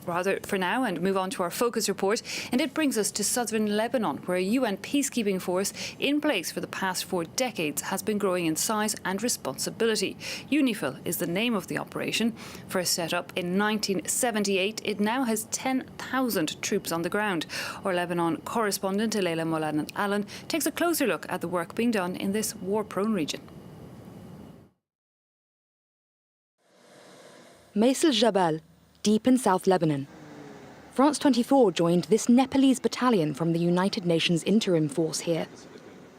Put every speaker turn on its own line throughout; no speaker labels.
rather for now and move on to our focus report, and it brings us to southern Lebanon, where a UN peacekeeping force in place for the past 4 decades has been growing in size and responsibility. UNIFIL is the name of the operation. First set up in 1978, it now has 10,000 troops on the ground. Our Lebanon correspondent Gaëlle Allen takes a closer look at the work being done in this war-prone region.
Maisel Jabal, deep in South Lebanon. France 24 joined this Nepalese battalion from the United Nations Interim Force here.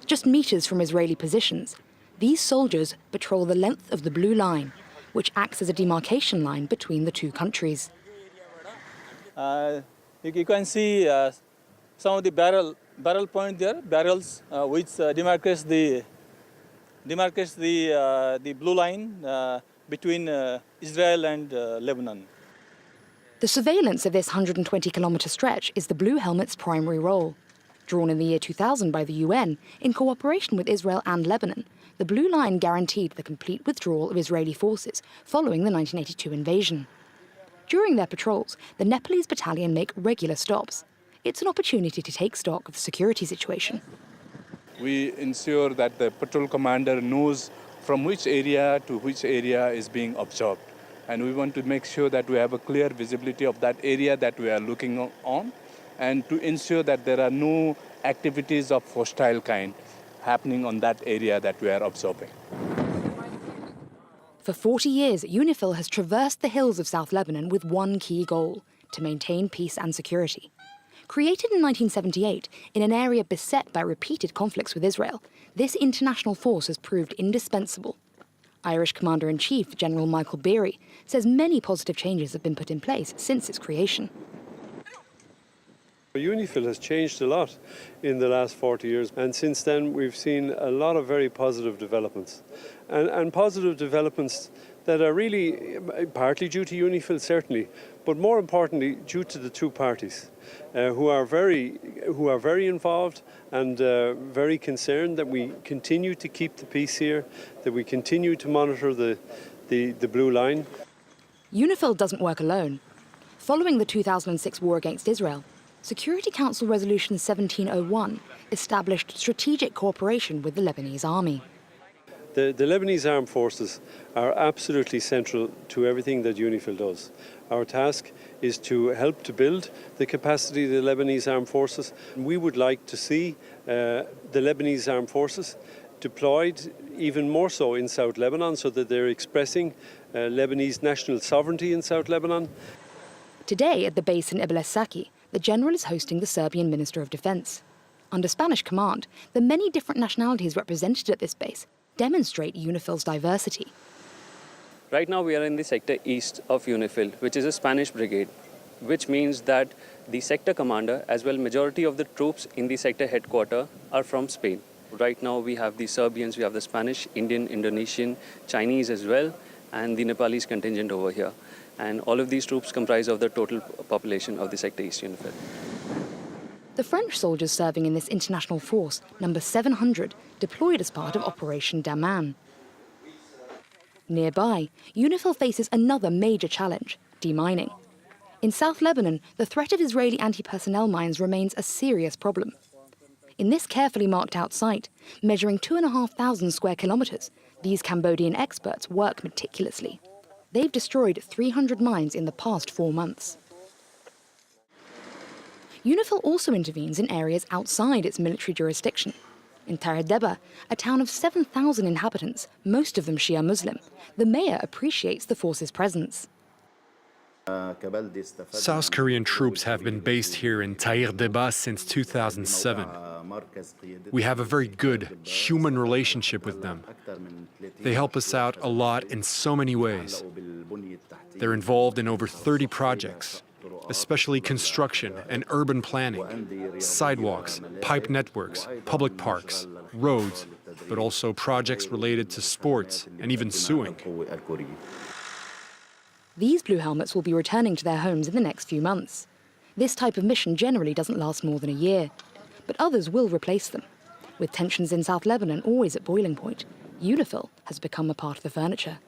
Just meters from Israeli positions, these soldiers patrol the length of the Blue Line, which acts as a demarcation line between the two countries.
You can see some of the barrel point there, barrels which demarcates the Blue Line between Israel and Lebanon.
The surveillance of this 120-kilometre stretch is the Blue Helmet's primary role. Drawn in the year 2000 by the UN, in cooperation with Israel and Lebanon, the Blue Line guaranteed the complete withdrawal of Israeli forces following the 1982 invasion. During their patrols, the Nepalese battalion make regular stops. It's an opportunity to take stock of the security situation.
We ensure that the patrol commander knows from which area to which area is being observed. And we want to make sure that we have a clear visibility of that area that we are looking on, and to ensure that there are no activities of hostile kind happening on that area that we are observing.
For 40 years, UNIFIL has traversed the hills of South Lebanon with one key goal: to maintain peace and security. Created in 1978 in an area beset by repeated conflicts with Israel, this international force has proved indispensable. Irish Commander-in-Chief General Michael Beery says many positive changes have been put in place since its creation.
UNIFIL has changed a lot in the last 40 years, and since then we've seen a lot of very positive developments. And positive developments that are really partly due to UNIFIL, certainly, but more importantly due to the two parties who are very involved and very concerned that we continue to keep the peace here, that we continue to monitor the Blue Line.
UNIFIL doesn't work alone. Following the 2006 war against Israel, Security Council Resolution 1701 established strategic cooperation with the Lebanese army.
The Lebanese armed forces are absolutely central to everything that UNIFIL does. Our task is to help to build the capacity of the Lebanese armed forces. We would like to see the Lebanese armed forces deployed even more so in South Lebanon, so that they're expressing Lebanese national sovereignty in South Lebanon.
Today at the base in Ibn Saki, the general is hosting the Serbian Minister of Defense. Under Spanish command, the many different nationalities represented at this base demonstrate UNIFIL's diversity.
Right now we are in the sector east of UNIFIL, which is a Spanish brigade, which means that the sector commander as well majority of the troops in the sector headquarters are from Spain. Right now we have the Serbians, we have the Spanish, Indian, Indonesian, Chinese as well, and the Nepalese contingent over here. And all of these troops comprise of the total population of the sector east UNIFIL.
The French soldiers serving in this international force, number 700, deployed as part of Operation Daman. Nearby, UNIFIL faces another major challenge: demining. In South Lebanon, the threat of Israeli anti-personnel mines remains a serious problem. In this carefully marked out site, measuring 2,500 square kilometres, these Cambodian experts work meticulously. They've destroyed 300 mines in the past 4 months. UNIFIL also intervenes in areas outside its military jurisdiction. In Taradeba, a town of 7,000 inhabitants, most of them Shia Muslim, the mayor appreciates the force's presence.
South Korean troops have been based here in Taradeba since 2007. We have a very good human relationship with them. They help us out a lot in so many ways. They're involved in over 30 projects, especially construction and urban planning, sidewalks, pipe networks, public parks, roads, but also projects related to sports and even suing.
These Blue Helmets will be returning to their homes in the next few months. This type of mission generally doesn't last more than a year, but others will replace them. With tensions in South Lebanon always at boiling point, UNIFIL has become a part of the furniture.